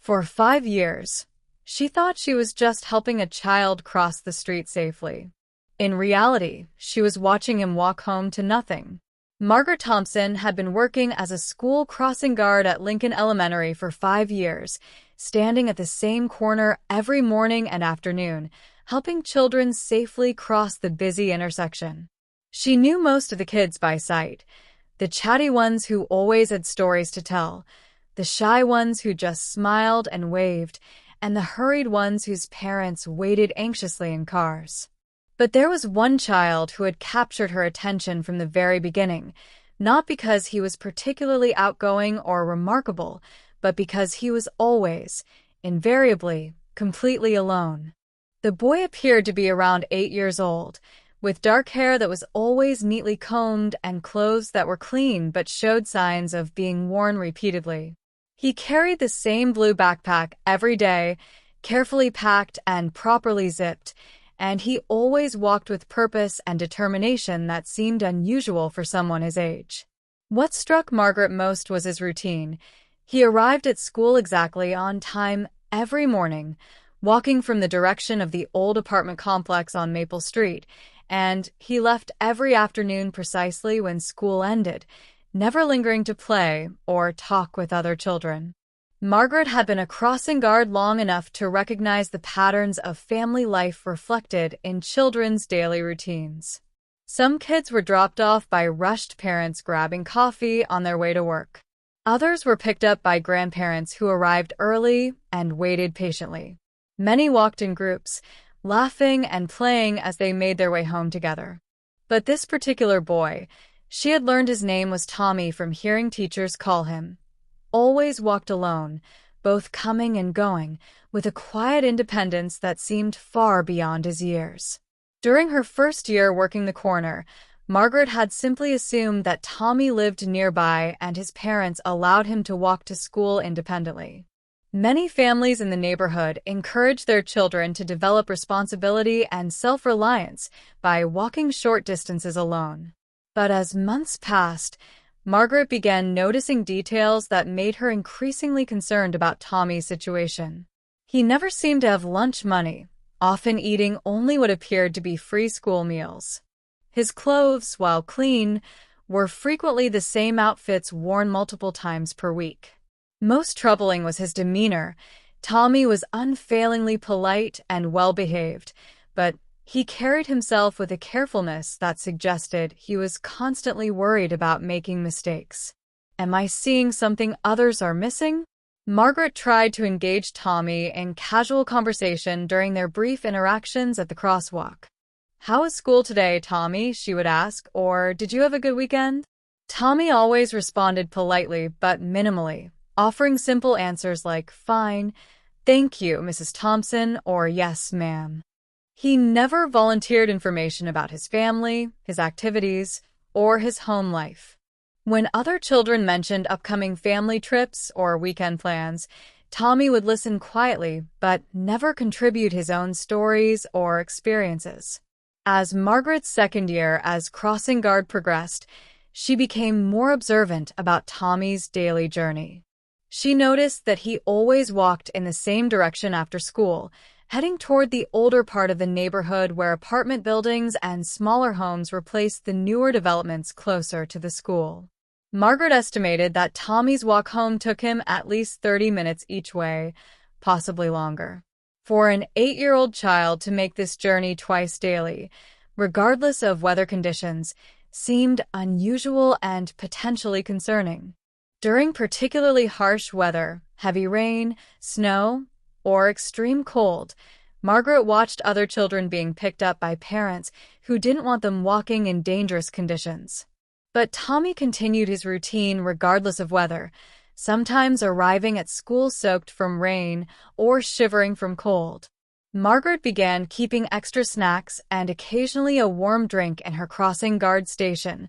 For 5 years, she thought she was just helping a child cross the street safely. In reality, she was watching him walk home to nothing. Margaret Thompson had been working as a school crossing guard at Lincoln Elementary for 5 years, standing at the same corner every morning and afternoon, helping children safely cross the busy intersection. She knew most of the kids by sight, the chatty ones who always had stories to tell, the shy ones who just smiled and waved, and the hurried ones whose parents waited anxiously in cars. But there was one child who had captured her attention from the very beginning, not because he was particularly outgoing or remarkable, but because he was always, invariably, completely alone. The boy appeared to be around 8 years old, with dark hair that was always neatly combed and clothes that were clean but showed signs of being worn repeatedly. He carried the same blue backpack every day, carefully packed and properly zipped, and he always walked with purpose and determination that seemed unusual for someone his age. What struck Margaret most was his routine. He arrived at school exactly on time every morning, walking from the direction of the old apartment complex on Maple Street, and he left every afternoon precisely when school ended, never lingering to play or talk with other children. Margaret had been a crossing guard long enough to recognize the patterns of family life reflected in children's daily routines. Some kids were dropped off by rushed parents grabbing coffee on their way to work. Others were picked up by grandparents who arrived early and waited patiently. Many walked in groups, laughing and playing as they made their way home together. But this particular boy, she had learned his name was Tommy from hearing teachers call him, always walked alone, both coming and going, with a quiet independence that seemed far beyond his years. During her first year working the corner, Margaret had simply assumed that Tommy lived nearby and his parents allowed him to walk to school independently. Many families in the neighborhood encourage their children to develop responsibility and self-reliance by walking short distances alone. But as months passed, Margaret began noticing details that made her increasingly concerned about Tommy's situation. He never seemed to have lunch money, often eating only what appeared to be free school meals. His clothes, while clean, were frequently the same outfits worn multiple times per week. Most troubling was his demeanor. Tommy was unfailingly polite and well-behaved, but he carried himself with a carefulness that suggested he was constantly worried about making mistakes. "Am I seeing something others are missing?" Margaret tried to engage Tommy in casual conversation during their brief interactions at the crosswalk. "How was school today, Tommy?" she would ask, or "Did you have a good weekend?" Tommy always responded politely but minimally, offering simple answers like "Fine, thank you, Mrs. Thompson," or "Yes, ma'am." He never volunteered information about his family, his activities, or his home life. When other children mentioned upcoming family trips or weekend plans, Tommy would listen quietly but never contribute his own stories or experiences. As Margaret's second year as crossing guard progressed, she became more observant about Tommy's daily journey. She noticed that he always walked in the same direction after school, heading toward the older part of the neighborhood where apartment buildings and smaller homes replaced the newer developments closer to the school. Margaret estimated that Tommy's walk home took him at least 30 minutes each way, possibly longer. For an 8-year-old child to make this journey twice daily, regardless of weather conditions, seemed unusual and potentially concerning. During particularly harsh weather, heavy rain, snow, or extreme cold, Margaret watched other children being picked up by parents who didn't want them walking in dangerous conditions. But Tommy continued his routine regardless of weather, sometimes arriving at school soaked from rain or shivering from cold. Margaret began keeping extra snacks and occasionally a warm drink in her crossing guard station,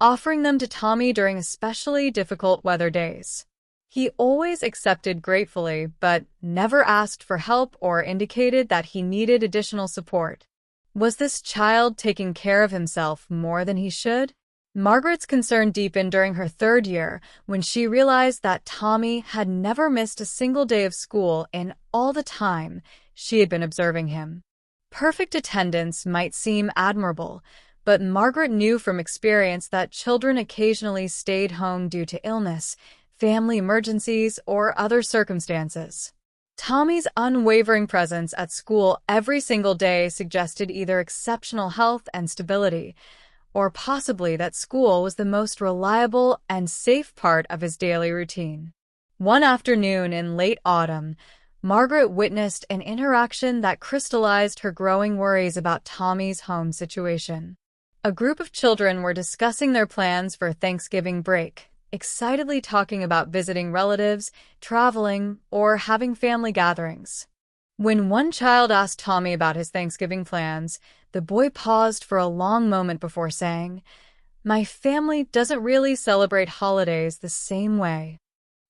offering them to Tommy during especially difficult weather days. He always accepted gratefully, but never asked for help or indicated that he needed additional support. Was this child taking care of himself more than he should? Margaret's concern deepened during her third year when she realized that Tommy had never missed a single day of school in all the time she had been observing him. Perfect attendance might seem admirable, but Margaret knew from experience that children occasionally stayed home due to illness, family emergencies, or other circumstances. Tommy's unwavering presence at school every single day suggested either exceptional health and stability, or possibly that school was the most reliable and safe part of his daily routine. One afternoon in late autumn, Margaret witnessed an interaction that crystallized her growing worries about Tommy's home situation. A group of children were discussing their plans for Thanksgiving break, excitedly talking about visiting relatives, traveling, or having family gatherings. When one child asked Tommy about his Thanksgiving plans, the boy paused for a long moment before saying, "My family doesn't really celebrate holidays the same way."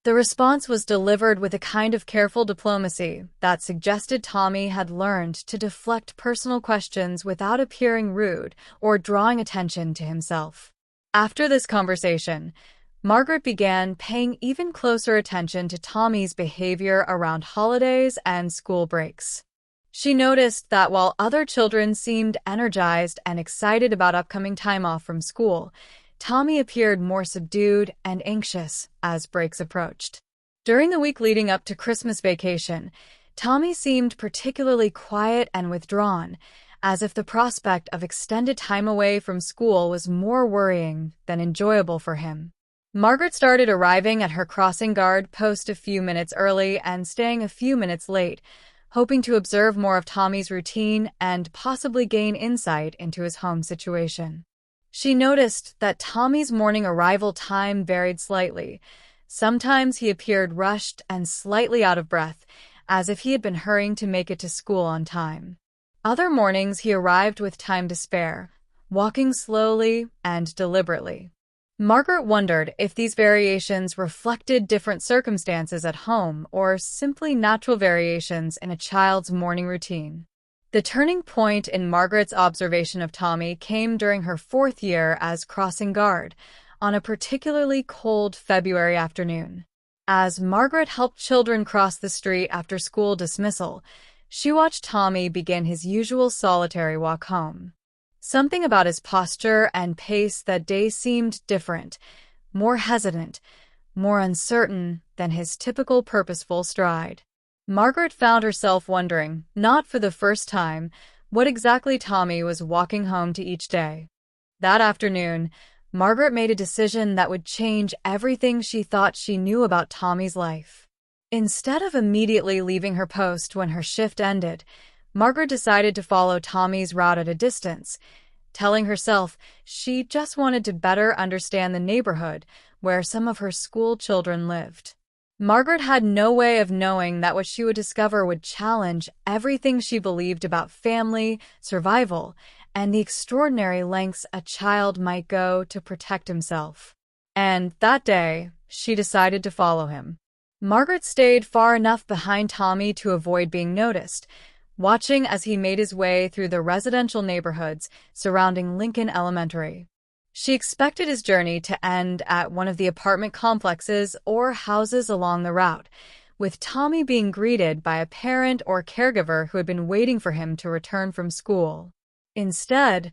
The response was delivered with a kind of careful diplomacy that suggested Tommy had learned to deflect personal questions without appearing rude or drawing attention to himself. After this conversation, Margaret began paying even closer attention to Tommy's behavior around holidays and school breaks. She noticed that while other children seemed energized and excited about upcoming time off from school, Tommy appeared more subdued and anxious as breaks approached. During the week leading up to Christmas vacation, Tommy seemed particularly quiet and withdrawn, as if the prospect of extended time away from school was more worrying than enjoyable for him. Margaret started arriving at her crossing guard post a few minutes early and staying a few minutes late, hoping to observe more of Tommy's routine and possibly gain insight into his home situation. She noticed that Tommy's morning arrival time varied slightly. Sometimes he appeared rushed and slightly out of breath, as if he had been hurrying to make it to school on time. Other mornings he arrived with time to spare, walking slowly and deliberately. Margaret wondered if these variations reflected different circumstances at home or simply natural variations in a child's morning routine. The turning point in Margaret's observation of Tommy came during her fourth year as crossing guard, on a particularly cold February afternoon. As Margaret helped children cross the street after school dismissal, she watched Tommy begin his usual solitary walk home. Something about his posture and pace that day seemed different, more hesitant, more uncertain than his typical purposeful stride. Margaret found herself wondering, not for the first time, what exactly Tommy was walking home to each day. That afternoon, Margaret made a decision that would change everything she thought she knew about Tommy's life. Instead of immediately leaving her post when her shift ended, Margaret decided to follow Tommy's route at a distance, telling herself she just wanted to better understand the neighborhood where some of her school children lived. Margaret had no way of knowing that what she would discover would challenge everything she believed about family, survival, and the extraordinary lengths a child might go to protect himself. And that day, she decided to follow him. Margaret stayed far enough behind Tommy to avoid being noticed, watching as he made his way through the residential neighborhoods surrounding Lincoln Elementary. She expected his journey to end at one of the apartment complexes or houses along the route, with Tommy being greeted by a parent or caregiver who had been waiting for him to return from school. Instead,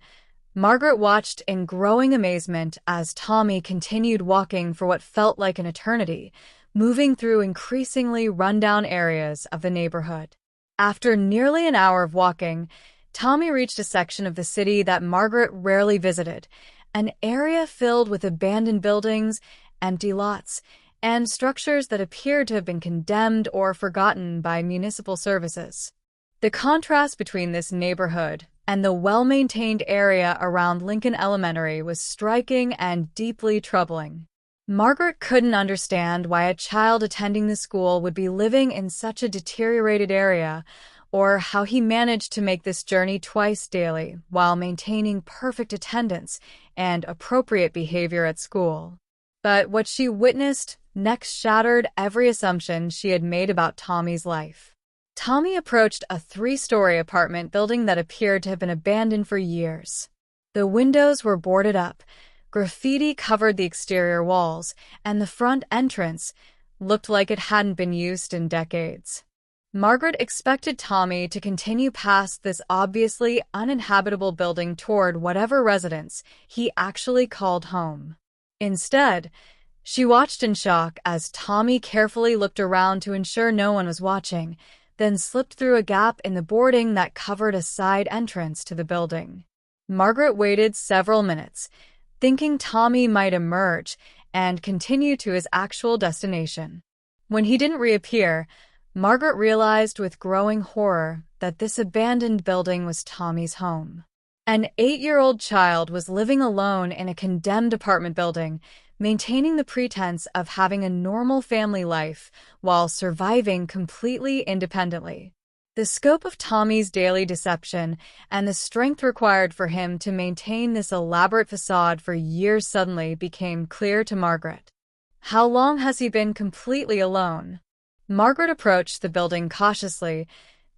Margaret watched in growing amazement as Tommy continued walking for what felt like an eternity, moving through increasingly rundown areas of the neighborhood. After nearly an hour of walking, Tommy reached a section of the city that Margaret rarely visited, an area filled with abandoned buildings, empty lots, and structures that appeared to have been condemned or forgotten by municipal services. The contrast between this neighborhood and the well-maintained area around Lincoln Elementary was striking and deeply troubling. Margaret couldn't understand why a child attending the school would be living in such a deteriorated area, or how he managed to make this journey twice daily while maintaining perfect attendance and appropriate behavior at school. But what she witnessed next shattered every assumption she had made about Tommy's life. Tommy approached a 3-story apartment building that appeared to have been abandoned for years. The windows were boarded up, Graffiti covered the exterior walls, and the front entrance looked like it hadn't been used in decades. Margaret expected Tommy to continue past this obviously uninhabitable building toward whatever residence he actually called home. Instead, she watched in shock as Tommy carefully looked around to ensure no one was watching, then slipped through a gap in the boarding that covered a side entrance to the building. Margaret waited several minutes, thinking Tommy might emerge and continue to his actual destination. When he didn't reappear, Margaret realized with growing horror that this abandoned building was Tommy's home. An 8-year-old child was living alone in a condemned apartment building, maintaining the pretense of having a normal family life while surviving completely independently. The scope of Tommy's daily deception and the strength required for him to maintain this elaborate facade for years suddenly became clear to Margaret. How long has he been completely alone? Margaret approached the building cautiously,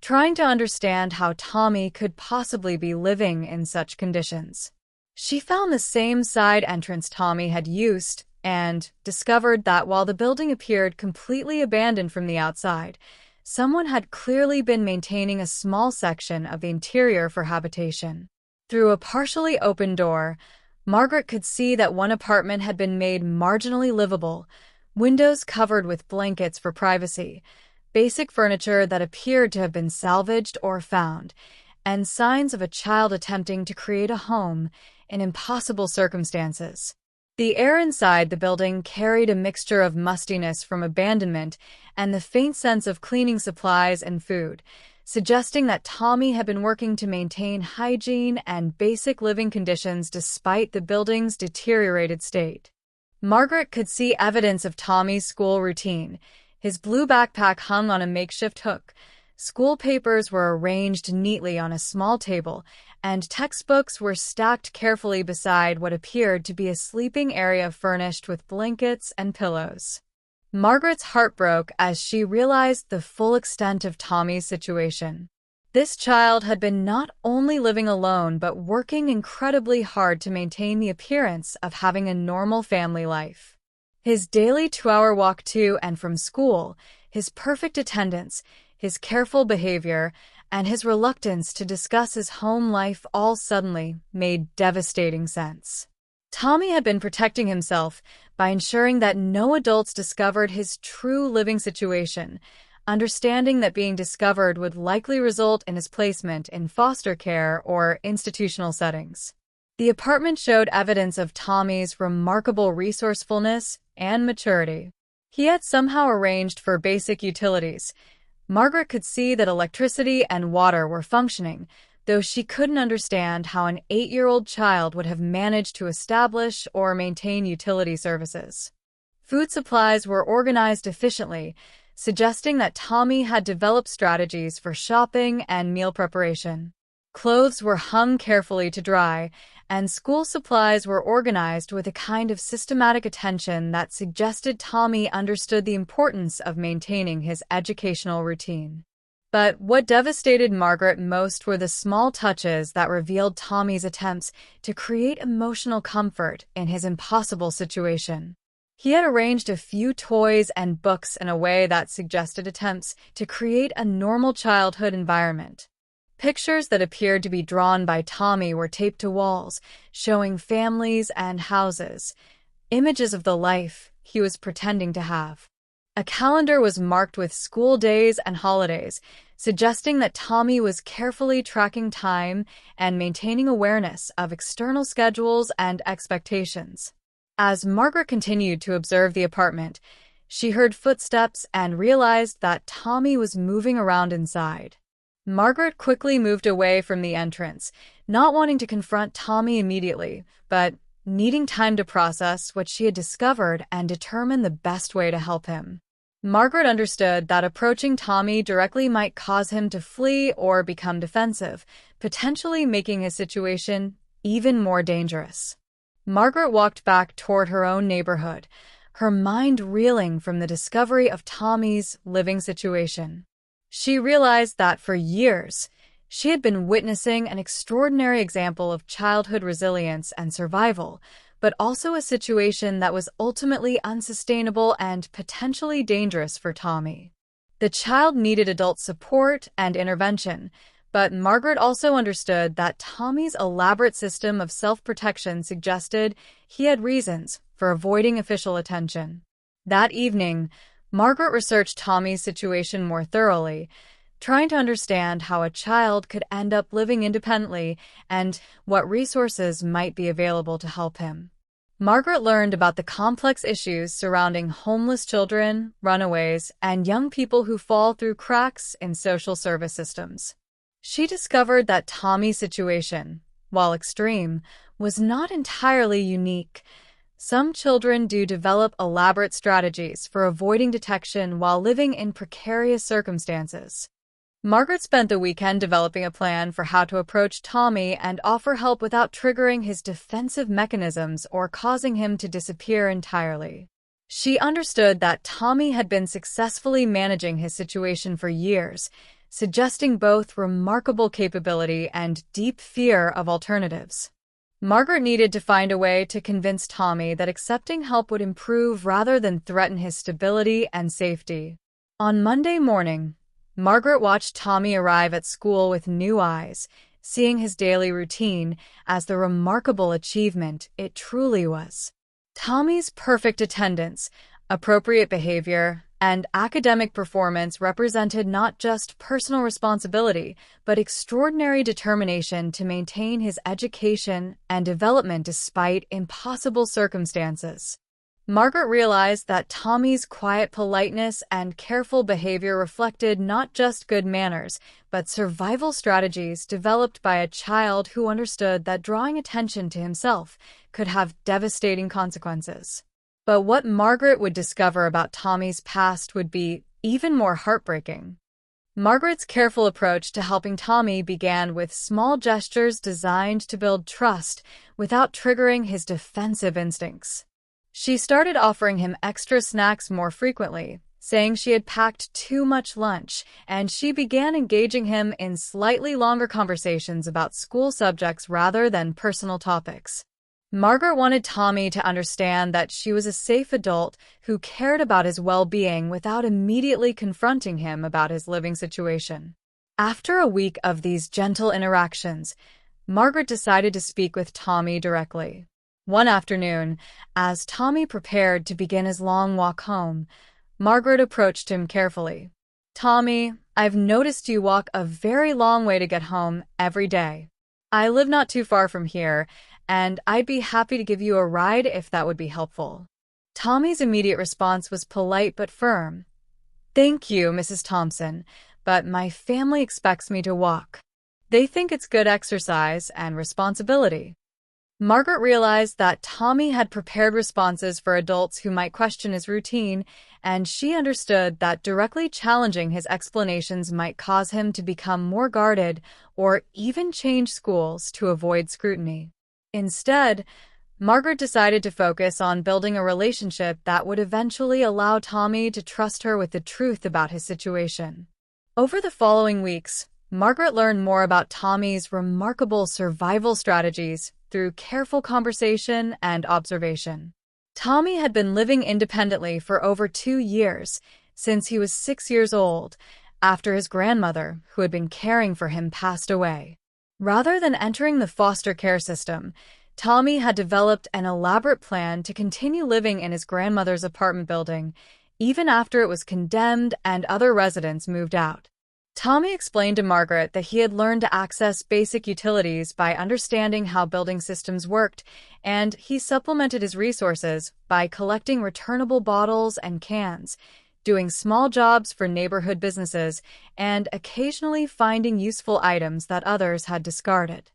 trying to understand how Tommy could possibly be living in such conditions. She found the same side entrance Tommy had used and discovered that while the building appeared completely abandoned from the outside, someone had clearly been maintaining a small section of the interior for habitation. Through a partially open door, Margaret could see that one apartment had been made marginally livable, windows covered with blankets for privacy, basic furniture that appeared to have been salvaged or found, and signs of a child attempting to create a home in impossible circumstances. The air inside the building carried a mixture of mustiness from abandonment and the faint sense of cleaning supplies and food, suggesting that Tommy had been working to maintain hygiene and basic living conditions despite the building's deteriorated state. Margaret could see evidence of Tommy's school routine. His blue backpack hung on a makeshift hook, school papers were arranged neatly on a small table, and textbooks were stacked carefully beside what appeared to be a sleeping area furnished with blankets and pillows. Margaret's heart broke as she realized the full extent of Tommy's situation. This child had been not only living alone but working incredibly hard to maintain the appearance of having a normal family life. His daily 2-hour walk to and from school, his perfect attendance, his careful behavior, and his reluctance to discuss his home life all suddenly made devastating sense. Tommy had been protecting himself by ensuring that no adults discovered his true living situation, understanding that being discovered would likely result in his placement in foster care or institutional settings. The apartment showed evidence of Tommy's remarkable resourcefulness and maturity. He had somehow arranged for basic utilities. Margaret could see that electricity and water were functioning, though she couldn't understand how an 8-year-old child would have managed to establish or maintain utility services. Food supplies were organized efficiently, suggesting that Tommy had developed strategies for shopping and meal preparation. Clothes were hung carefully to dry, and school supplies were organized with a kind of systematic attention that suggested Tommy understood the importance of maintaining his educational routine. But what devastated Margaret most were the small touches that revealed Tommy's attempts to create emotional comfort in his impossible situation. He had arranged a few toys and books in a way that suggested attempts to create a normal childhood environment. Pictures that appeared to be drawn by Tommy were taped to walls, showing families and houses, images of the life he was pretending to have. A calendar was marked with school days and holidays, suggesting that Tommy was carefully tracking time and maintaining awareness of external schedules and expectations. As Margaret continued to observe the apartment, she heard footsteps and realized that Tommy was moving around inside. Margaret quickly moved away from the entrance, not wanting to confront Tommy immediately, but needing time to process what she had discovered and determine the best way to help him. Margaret understood that approaching Tommy directly might cause him to flee or become defensive, potentially making his situation even more dangerous. Margaret walked back toward her own neighborhood, her mind reeling from the discovery of Tommy's living situation. She realized that for years, she had been witnessing an extraordinary example of childhood resilience and survival, but also a situation that was ultimately unsustainable and potentially dangerous for Tommy. The child needed adult support and intervention, but Margaret also understood that Tommy's elaborate system of self-protection suggested he had reasons for avoiding official attention. That evening, Margaret researched Tommy's situation more thoroughly, trying to understand how a child could end up living independently and what resources might be available to help him. Margaret learned about the complex issues surrounding homeless children, runaways, and young people who fall through cracks in social service systems. She discovered that Tommy's situation, while extreme, was not entirely unique. Some children do develop elaborate strategies for avoiding detection while living in precarious circumstances. Margaret spent the weekend developing a plan for how to approach Tommy and offer help without triggering his defensive mechanisms or causing him to disappear entirely. She understood that Tommy had been successfully managing his situation for years, suggesting both remarkable capability and deep fear of alternatives. Margaret needed to find a way to convince Tommy that accepting help would improve rather than threaten his stability and safety. On Monday morning, Margaret watched Tommy arrive at school with new eyes, seeing his daily routine as the remarkable achievement it truly was. Tommy's perfect attendance, appropriate behavior, and academic performance represented not just personal responsibility, but extraordinary determination to maintain his education and development despite impossible circumstances. Margaret realized that Tommy's quiet politeness and careful behavior reflected not just good manners, but survival strategies developed by a child who understood that drawing attention to himself could have devastating consequences. But what Margaret would discover about Tommy's past would be even more heartbreaking. Margaret's careful approach to helping Tommy began with small gestures designed to build trust without triggering his defensive instincts. She started offering him extra snacks more frequently, saying she had packed too much lunch, and she began engaging him in slightly longer conversations about school subjects rather than personal topics. Margaret wanted Tommy to understand that she was a safe adult who cared about his well-being without immediately confronting him about his living situation. After a week of these gentle interactions, Margaret decided to speak with Tommy directly. One afternoon, as Tommy prepared to begin his long walk home, Margaret approached him carefully. "Tommy, I've noticed you walk a very long way to get home every day. I live not too far from here, and I'd be happy to give you a ride if that would be helpful." Tommy's immediate response was polite but firm. "Thank you, Mrs. Thompson, but my family expects me to walk. They think it's good exercise and responsibility." Margaret realized that Tommy had prepared responses for adults who might question his routine, and she understood that directly challenging his explanations might cause him to become more guarded or even change schools to avoid scrutiny. Instead, Margaret decided to focus on building a relationship that would eventually allow Tommy to trust her with the truth about his situation. Over the following weeks, Margaret learned more about Tommy's remarkable survival strategies through careful conversation and observation. Tommy had been living independently for over 2 years, since he was 6 years old, after his grandmother, who had been caring for him, passed away. Rather than entering the foster care system, Tommy had developed an elaborate plan to continue living in his grandmother's apartment building, even after it was condemned and other residents moved out. Tommy explained to Margaret that he had learned to access basic utilities by understanding how building systems worked, and he supplemented his resources by collecting returnable bottles and cans, doing small jobs for neighborhood businesses, and occasionally finding useful items that others had discarded.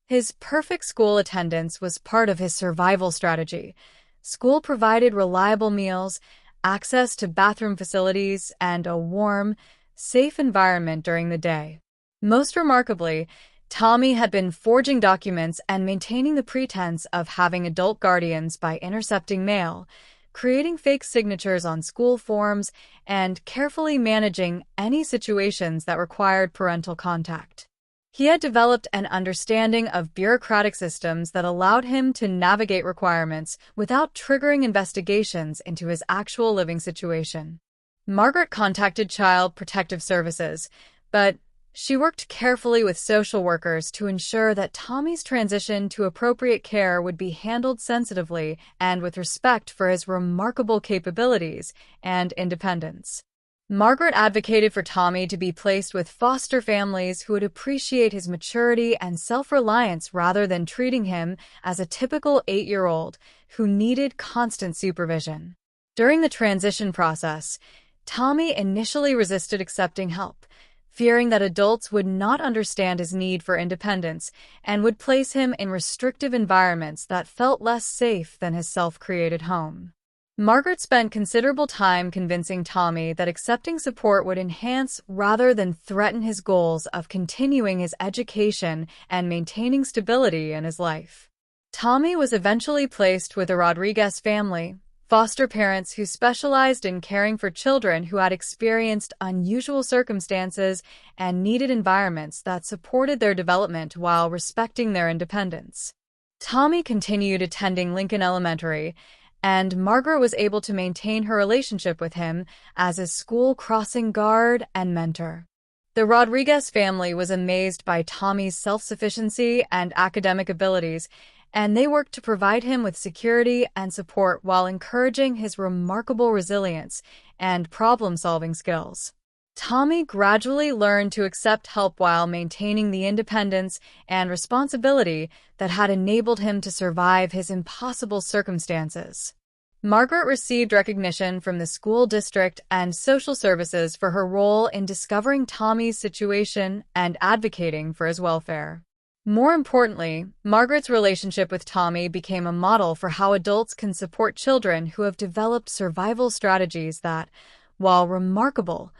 His perfect school attendance was part of his survival strategy. School provided reliable meals, access to bathroom facilities, and a warm, safe environment during the day. Most remarkably, Tommy had been forging documents and maintaining the pretense of having adult guardians by intercepting mail, creating fake signatures on school forms, and carefully managing any situations that required parental contact. He had developed an understanding of bureaucratic systems that allowed him to navigate requirements without triggering investigations into his actual living situation. Margaret contacted Child Protective Services, but she worked carefully with social workers to ensure that Tommy's transition to appropriate care would be handled sensitively and with respect for his remarkable capabilities and independence. Margaret advocated for Tommy to be placed with foster families who would appreciate his maturity and self-reliance rather than treating him as a typical 8-year-old who needed constant supervision. During the transition process, Tommy initially resisted accepting help, fearing that adults would not understand his need for independence and would place him in restrictive environments that felt less safe than his self-created home. Margaret spent considerable time convincing Tommy that accepting support would enhance rather than threaten his goals of continuing his education and maintaining stability in his life. Tommy was eventually placed with the Rodriguez family, foster parents who specialized in caring for children who had experienced unusual circumstances and needed environments that supported their development while respecting their independence. Tommy continued attending Lincoln Elementary, and Margaret was able to maintain her relationship with him as a school crossing guard and mentor. The Rodriguez family was amazed by Tommy's self-sufficiency and academic abilities, and they worked to provide him with security and support while encouraging his remarkable resilience and problem-solving skills. Tommy gradually learned to accept help while maintaining the independence and responsibility that had enabled him to survive his impossible circumstances. Margaret received recognition from the school district and social services for her role in discovering Tommy's situation and advocating for his welfare. More importantly, Margaret's relationship with Tommy became a model for how adults can support children who have developed survival strategies that, while remarkable,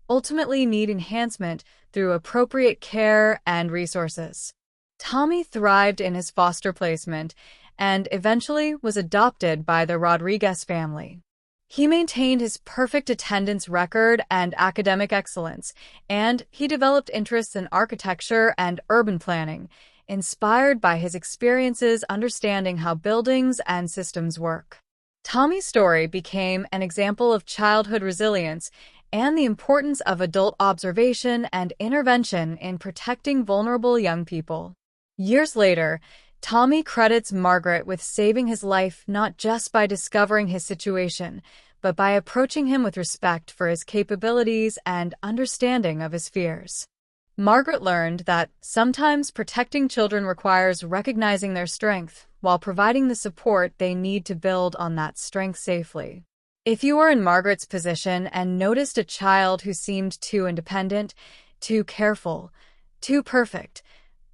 ultimately need enhancement through appropriate care and resources. Tommy thrived in his foster placement and eventually was adopted by the Rodriguez family. He maintained his perfect attendance record and academic excellence, and he developed interests in architecture and urban planning, inspired by his experiences understanding how buildings and systems work. Tommy's story became an example of childhood resilience and the importance of adult observation and intervention in protecting vulnerable young people. Years later, Tommy credits Margaret with saving his life not just by discovering his situation, but by approaching him with respect for his capabilities and understanding of his fears. Margaret learned that sometimes protecting children requires recognizing their strength while providing the support they need to build on that strength safely. If you were in Margaret's position and noticed a child who seemed too independent, too careful, too perfect,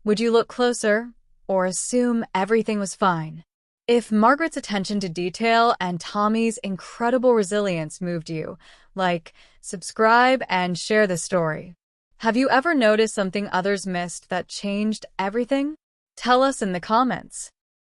would you look closer or assume everything was fine? If Margaret's attention to detail and Tommy's incredible resilience moved you, like, subscribe, and share the story. Have you ever noticed something others missed that changed everything? Tell us in the comments.